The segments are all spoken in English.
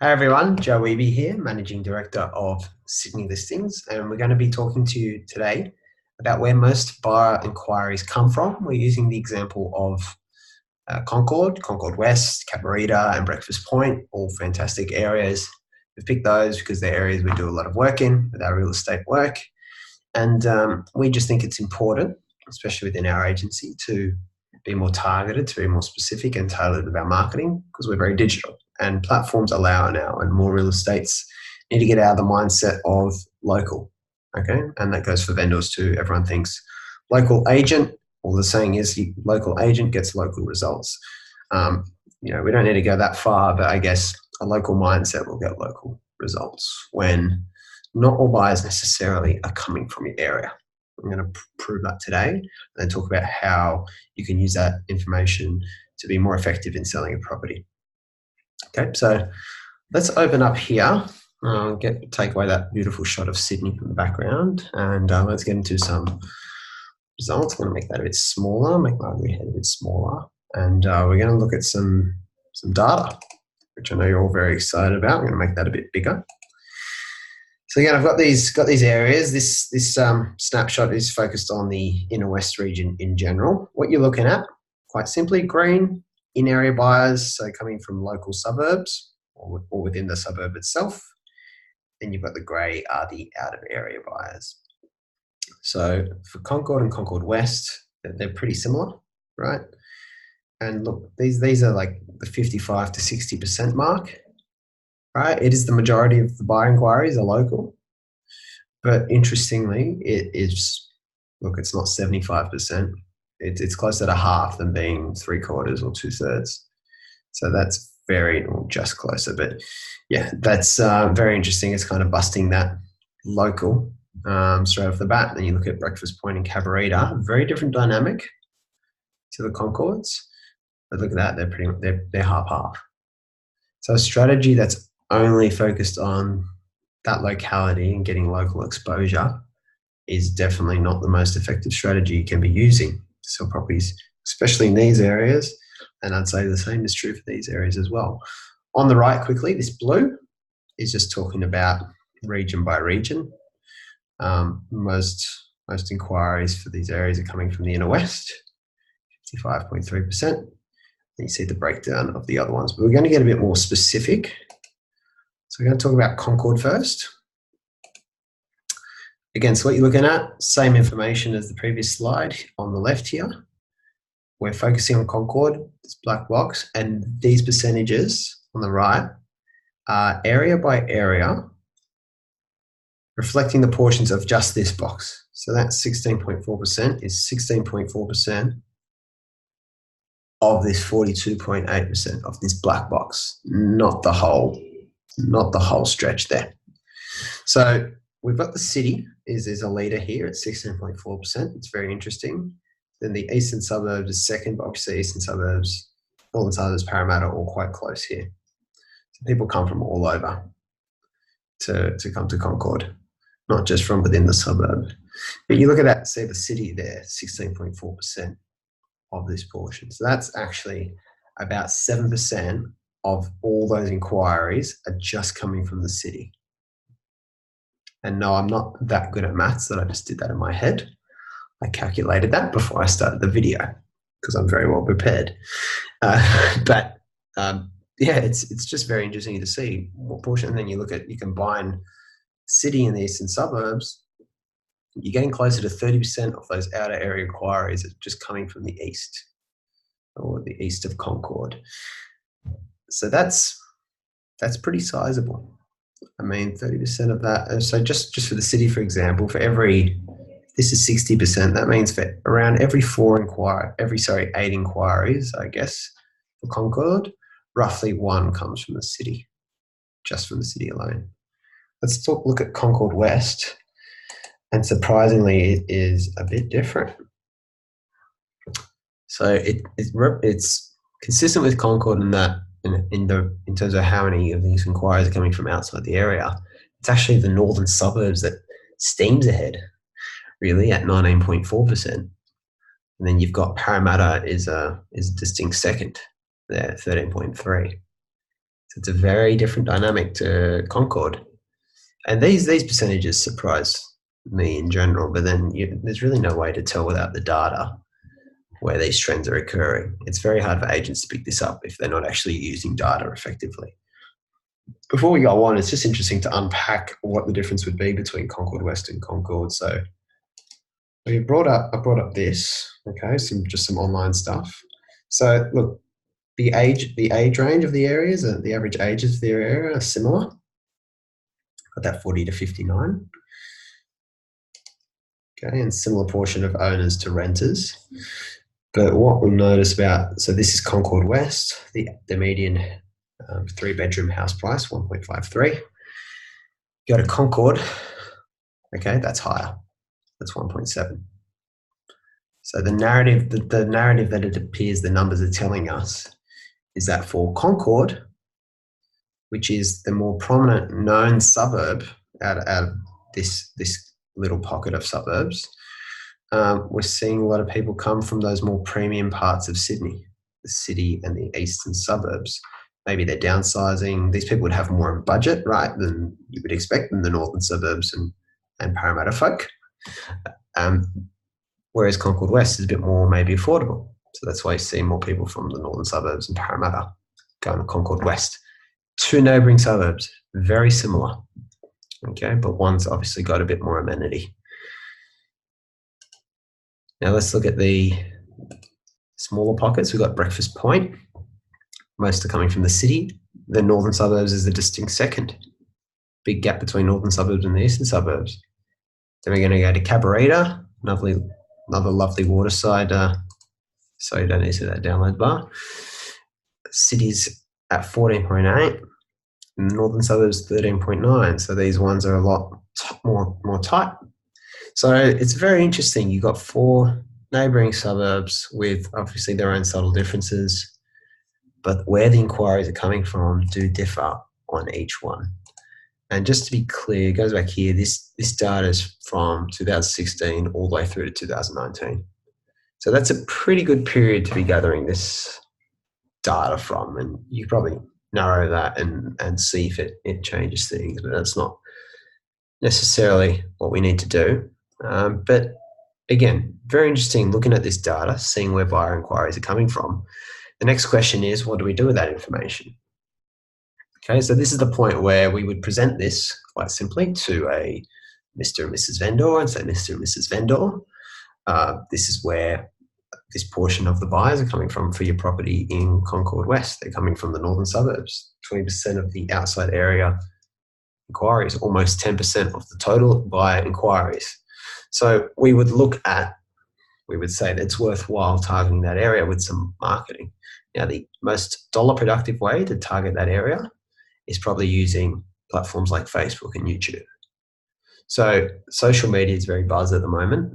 Hi everyone, Joe Eby here, Managing Director of Sydney Listings, and we're going to be talking to you today about where most buyer inquiries come from. We're using the example of Concord West, Cabarita and Breakfast Point, all fantastic areas. We've picked those because they're areas we do a lot of work in with our real estate work, and we just think it's important, especially within our agency, to be more targeted, to be more specific and tailored with our marketing because we're very digital. And platforms allow now, and more real estates need to get out of the mindset of local, okay? And that goes for vendors too. Everyone thinks local agent, well, the saying is local agent gets local results. We don't need to go that far, but I guess a local mindset will get local results when not all buyers necessarily are coming from your area. I'm going to prove that today and then talk about how you can use that information to be more effective in selling a property. Okay, so let's open up here. Take away that beautiful shot of Sydney from the background, and let's get into some results. I'm going to make that a bit smaller, make my ugly head a bit smaller, and we're going to look at some data, which I know you're all very excited about. I'm going to make that a bit bigger. So again, I've got these areas. This snapshot is focused on the inner west region in general. What you're looking at, quite simply, green in-area buyers, so coming from local suburbs or within the suburb itself. Then you've got the grey are the out-of-area buyers. So for Concord and Concord West, they're pretty similar, right? And look, these are like the 55 to 60% mark, right? It is the majority of the buyer inquiries are local, but interestingly, it's not 75%. It's closer to half than being 3/4 or 2/3. So that's just closer. But yeah, that's very interesting. It's kind of busting that local straight off the bat. Then you look at Breakfast Point and Cabarita, very different dynamic to the Concords. But look at that, they're half. So a strategy that's only focused on that locality and getting local exposure is definitely not the most effective strategy you can be using to sell properties, especially in these areas. And I'd say the same is true for these areas as well. On the right, quickly, this blue is just talking about region by region. Most inquiries for these areas are coming from the inner west, 55.3%. And you see the breakdown of the other ones. But we're going to get a bit more specific. So we're going to talk about Concord first. Again, so what you're looking at, same information as the previous slide on the left here. We're focusing on Concord, this black box, and these percentages on the right are area by area, reflecting the portions of just this box. So that 16.4% is 16.4% of this 42.8% of this black box, not the whole stretch there. So we've got the city is a leader here at 16.4%. It's very interesting. Then the eastern suburbs is second, but obviously eastern suburbs, northern suburbs, Parramatta are all quite close here. So people come from all over to come to Concord, not just from within the suburb. But you look at that, see the city there, 16.4% of this portion. So that's actually about 7% of all those inquiries are just coming from the city. And no, I'm not that good at maths that I just did that in my head. I calculated that before I started the video because I'm very well prepared. Yeah, it's just very interesting to see what portion. And then you combine city and the eastern suburbs, you're getting closer to 30% of those outer area inquiries are just coming from the east or the east of Concord. So that's pretty sizable. I mean, 30% of that. So just for the city, for example, this is 60%. That means for around every 8 inquiries, I guess, for Concord, roughly 1 comes from the city, just from the city alone. Let's look at Concord West, and surprisingly, it is a bit different. So it's consistent with Concord in that in terms of how many of these inquiries are coming from outside the area. It's actually the northern suburbs that steams ahead, really, at 19.4%. And then you've got Parramatta is a distinct second there, 13.3. So it's a very different dynamic to Concord. And these percentages surprise me in general, but then there's really no way to tell without the data where these trends are occurring. It's very hard for agents to pick this up if they're not actually using data effectively. Before we go on, it's just interesting to unpack what the difference would be between Concord West and Concord. So I brought up this, okay, some online stuff. So look, the age range of the areas, the average ages of the area are similar. Got that 40 to 59. Okay, and similar portion of owners to renters. But what we'll notice so this is Concord West, the median 3-bedroom house price, 1.53. Go to Concord, okay, that's higher. That's 1.7. So the narrative that it appears the numbers are telling us is that for Concord, which is the more prominent known suburb out of this little pocket of suburbs, we're seeing a lot of people come from those more premium parts of Sydney, the city and the eastern suburbs. Maybe they're downsizing. These people would have more in budget, right, than you would expect in the northern suburbs and Parramatta folk. Whereas Concord West is a bit more maybe affordable. So that's why you see more people from the northern suburbs and Parramatta going to Concord West. 2 neighbouring suburbs, very similar, okay, but one's obviously got a bit more amenity. Now let's look at the smaller pockets. We've got Breakfast Point. Most are coming from the city. The northern suburbs is a distinct second. Big gap between northern suburbs and the eastern suburbs. Then we're going to go to Cabarita, another lovely waterside. So you don't need to see that download bar. Cities at 14.8, and the northern suburbs 13.9. So these ones are a lot more tight. So it's very interesting. You've got 4 neighbouring suburbs with obviously their own subtle differences, but where the inquiries are coming from do differ on each one. And just to be clear, it goes back here, this data is from 2016 all the way through to 2019. So that's a pretty good period to be gathering this data from, and you probably narrow that and see if it changes things, but that's not necessarily what we need to do. But again, very interesting looking at this data, seeing where buyer inquiries are coming from. The next question is, what do we do with that information? Okay, so this is the point where we would present this quite simply to a Mr. and Mrs. Vendor and say, Mr. and Mrs. Vendor, this is where this portion of the buyers are coming from for your property in Concord West. They're coming from the northern suburbs. 20% of the outside area inquiries, almost 10% of the total buyer inquiries. So we would say that it's worthwhile targeting that area with some marketing. Now, the most dollar productive way to target that area is probably using platforms like Facebook and YouTube. So social media is very buzz at the moment,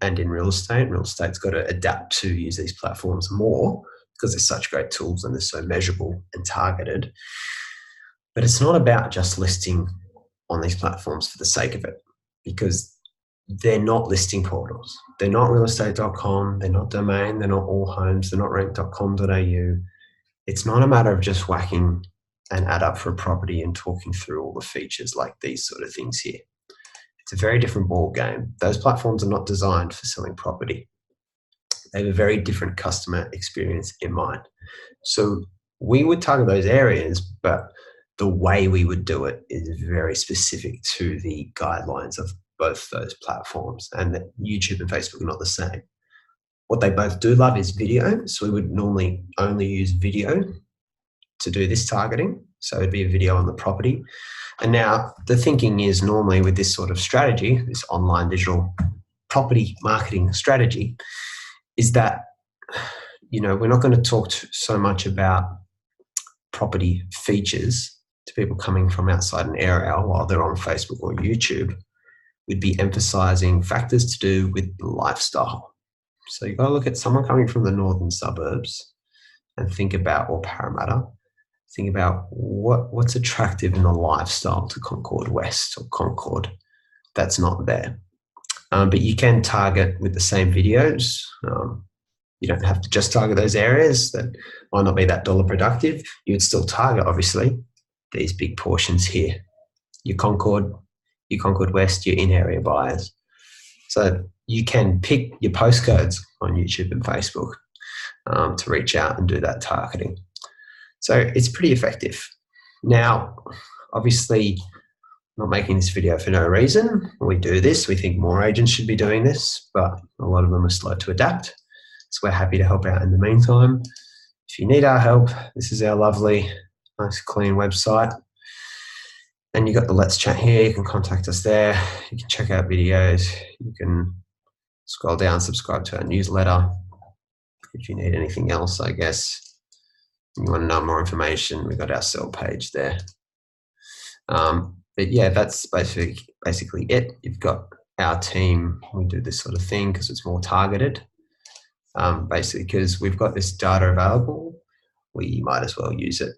and in real estate's got to adapt to use these platforms more because they're such great tools and they're so measurable and targeted. But it's not about just listing on these platforms for the sake of it, because they're not listing portals. They're not realestate.com, they're not Domain, they're not All Homes, they're not rent.com.au. It's not a matter of just whacking an ad up for a property and talking through all the features like these sort of things here. It's a very different ball game. Those platforms are not designed for selling property. They have a very different customer experience in mind. So we would target those areas, but the way we would do it is very specific to the guidelines of both those platforms, and that YouTube and Facebook are not the same. What they both do love is video. So we would normally only use video to do this targeting. So it'd be a video on the property. And now the thinking is normally with this sort of strategy, this online digital property marketing strategy, is that, we're not going to talk so much about property features to people coming from outside an area while they're on Facebook or YouTube. We'd be emphasizing factors to do with lifestyle. So you've got to look at someone coming from the northern suburbs and think about, or Parramatta, think about what's attractive in the lifestyle to Concord West or Concord that's not there. But you can target with the same videos. You don't have to just target those areas that might not be that dollar productive. You would still target, obviously, these big portions here. Your Concord West, your in-area buyers. So you can pick your postcodes on YouTube and Facebook to reach out and do that targeting. So it's pretty effective. Now, obviously, not making this video for no reason. We do this. We think more agents should be doing this, but a lot of them are slow to adapt. So we're happy to help out in the meantime. If you need our help, this is our lovely, nice, clean website. And you've got the Let's Chat here. You can contact us there. You can check out videos. You can scroll down, subscribe to our newsletter. If you need anything else, I guess, you want to know more information, we've got our sell page there. But yeah, that's basically it. You've got our team. We do this sort of thing because it's more targeted. Basically, because we've got this data available, we might as well use it.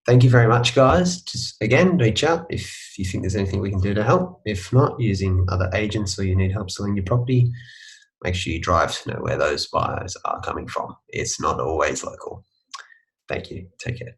Thank you very much, guys. Just again, reach out if you think there's anything we can do to help. If not, using other agents or you need help selling your property, make sure you drive to know where those buyers are coming from. It's not always local. Thank you. Take care.